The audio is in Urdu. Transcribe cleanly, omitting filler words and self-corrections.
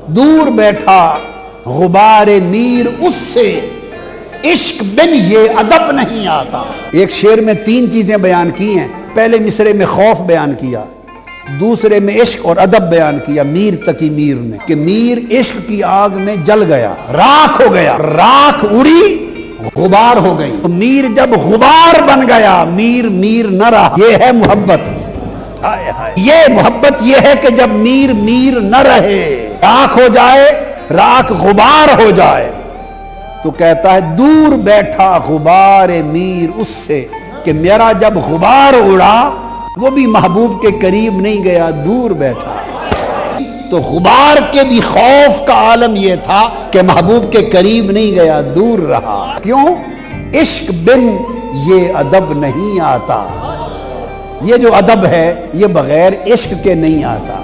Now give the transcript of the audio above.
دور بیٹھا غبار میر اس سے، عشق بن یہ ادب نہیں آتا۔ ایک شعر میں 3 چیزیں بیان کی ہیں، پہلے مصرے میں خوف بیان کیا، دوسرے میں عشق اور ادب بیان کیا میر تقی میر نے، کہ میر عشق کی آگ میں جل گیا، راکھ ہو گیا، راکھ اڑی غبار ہو گئی۔ میر جب غبار بن گیا، میر میر نہ رہا۔ یہ ہے محبت، یہ محبت یہ ہے کہ جب میر میر نہ رہے، راکھ ہو جائے، راکھ غبار ہو جائے، تو کہتا ہے دور بیٹھا غبار میر اس سے، کہ میرا جب غبار اڑا وہ بھی محبوب کے قریب نہیں گیا، دور بیٹھا۔ تو غبار کے بھی خوف کا عالم یہ تھا کہ محبوب کے قریب نہیں گیا، دور رہا۔ کیوں؟ عشق بن یہ ادب نہیں آتا۔ یہ جو ادب ہے یہ بغیر عشق کے نہیں آتا۔